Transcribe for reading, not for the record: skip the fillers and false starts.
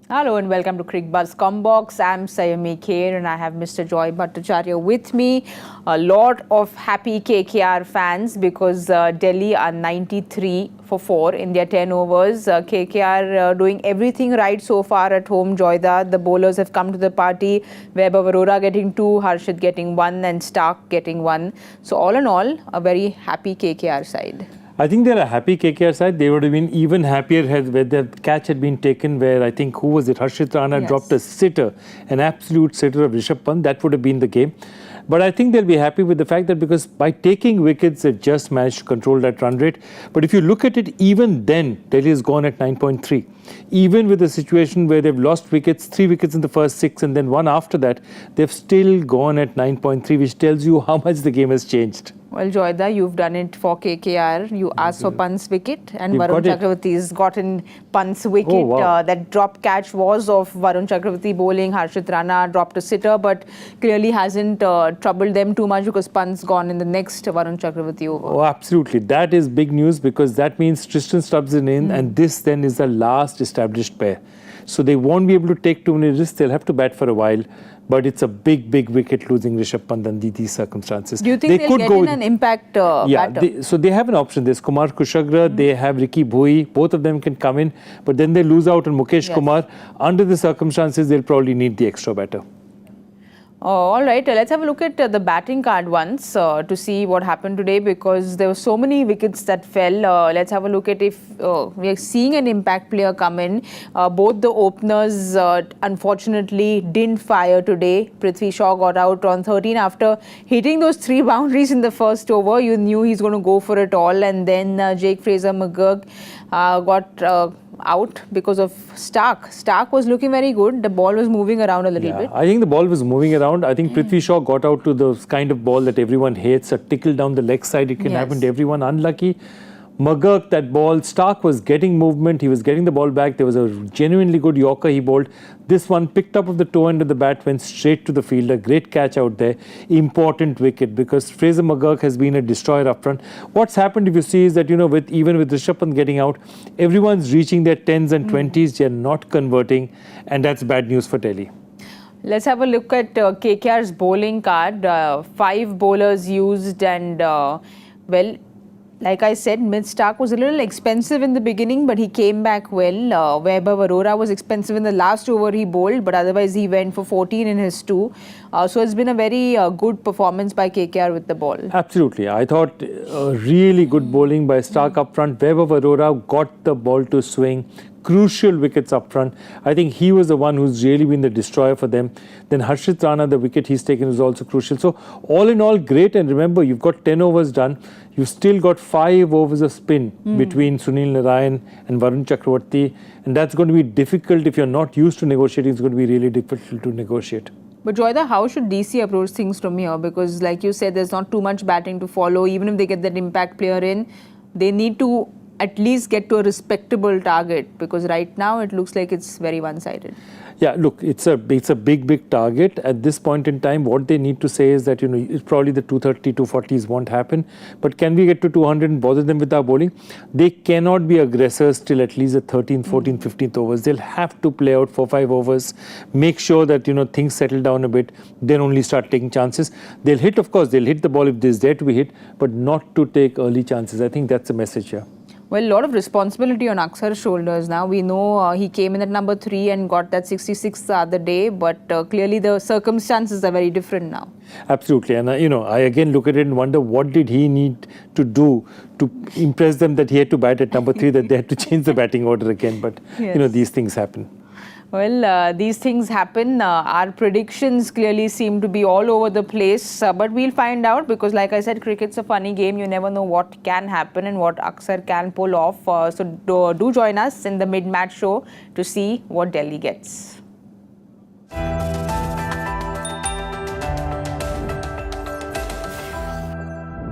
Hello and welcome to Cricbuzz Comm Box. I'm Saiyami Kher and I have Mr. Joy Bhattacharjya with me. A lot of happy KKR fans because Delhi are 93 for 4 in their 10 overs. KKR doing everything right so far at home, Joyda. The bowlers have come to the party. Vaibhav Arora getting 2, Harshit getting 1 and Stark getting 1. So all in all, a very happy KKR side. I think they're a happy KKR side. They would have been even happier had where the catch had been taken where I think, who was it? Harshit Rana dropped a sitter, an absolute sitter of Rishabh Pant. That would have been the game. But I think they'll be happy with the fact that because by taking wickets, they've just managed to control that run rate. But if you look at it, even then, Delhi has gone at 9.3. Even with a situation where they've lost wickets, 3 wickets in the first 6 and then 1 after that, they've still gone at 9.3, which tells you how much the game has changed. Well, Joyda, you've done it for KKR. You asked for Pant's wicket and Varun Chakravarti's gotten Pant's wicket. Oh, wow. That drop catch was of Varun Chakravarti bowling. Harshit Rana dropped a sitter, but clearly hasn't troubled them too much because Pant's gone in the next Varun Chakravarti over. Oh, absolutely. That is big news because that means Tristan Stubbs is in and this then is the last established pair. So they won't be able to take too many risks. They'll have to bat for a while. But it's a big wicket losing Rishabh Pant under these circumstances. Do you think they'll get in an impact batter? So they have an option. There's Kumar Kushagra, they have Ricky Bhoi. Both of them can come in. But then they lose out on Mukesh Kumar. Under the circumstances, they'll probably need the extra batter. All right, let's have a look at the batting card once to see what happened today because there were so many wickets that fell. Let's have a look at if we are seeing an impact player come in. Both the openers unfortunately didn't fire today. Prithvi Shaw got out on 13 after hitting those 3 boundaries in the first over. You knew he's going to go for it all, and then Jake Fraser-McGurk got out because of Stark. Stark was looking very good. The ball was moving around a little bit. I think the ball was moving around. I think Prithvi Shaw got out to the kind of ball that everyone hates, a tickle down the leg side. It can happen to everyone. Unlucky. McGurk, that ball, Stark was getting movement. He was getting the ball back. There was a genuinely good Yorker he bowled. This one picked up of the toe end of the bat, went straight to the fielder. Great catch out there. Important wicket because Fraser McGurk has been a destroyer up front. What's happened, if you see, is that, you know, even with Rishabh Pant getting out, everyone's reaching their 10s and 20s. They're not converting, and that's bad news for Delhi. Let's have a look at KKR's bowling card. 5 bowlers used and, well, like I said, Stark was a little expensive in the beginning, but he came back well. Vaibhav Arora was expensive in the last over he bowled, but otherwise he went for 14 in his 2. So it's been a very good performance by KKR with the ball. Absolutely. I thought really good bowling by Stark up front. Vaibhav Arora got the ball to swing. Crucial wickets up front. I think he was the one who's really been the destroyer for them. Then Harshit Rana, the wicket he's taken is also crucial. So all in all, great. And remember, you've got 10 overs done. You've still got 5 overs of spin between Sunil Narayan and Varun Chakravarti. And that's going to be difficult if you're not used to negotiating. It's going to be really difficult to negotiate. But Joyda, how should DC approach things from here? Because like you said, there's not too much batting to follow. Even if they get that impact player in, they need to at least get to a respectable target because right now it looks like it's very one-sided. Yeah, look, it's a big target. At this point in time, what they need to say is that, you know, it's probably the 230, 240s won't happen. But can we get to 200 and bother them with our bowling? They cannot be aggressors till at least the 13th, 14th, 15th overs. They'll have to play out 4-5 overs, make sure that, you know, things settle down a bit, then only start taking chances. They'll hit, of course, they'll hit the ball if there's there to be hit, but not to take early chances. I think that's the message here. Well, a lot of responsibility on Axar's shoulders now. We know he came in at number 3 and got that 66 the other day, but clearly the circumstances are very different now. Absolutely. And, you know, I again look at it and wonder what did he need to do to impress them that he had to bat at number 3, that they had to change the batting order again. But, you know, these things happen. Well, these things happen. Our predictions clearly seem to be all over the place, but we'll find out because, like I said, cricket's a funny game. You never know what can happen and what Axar can pull off. So do join us in the mid-match show to see what Delhi gets.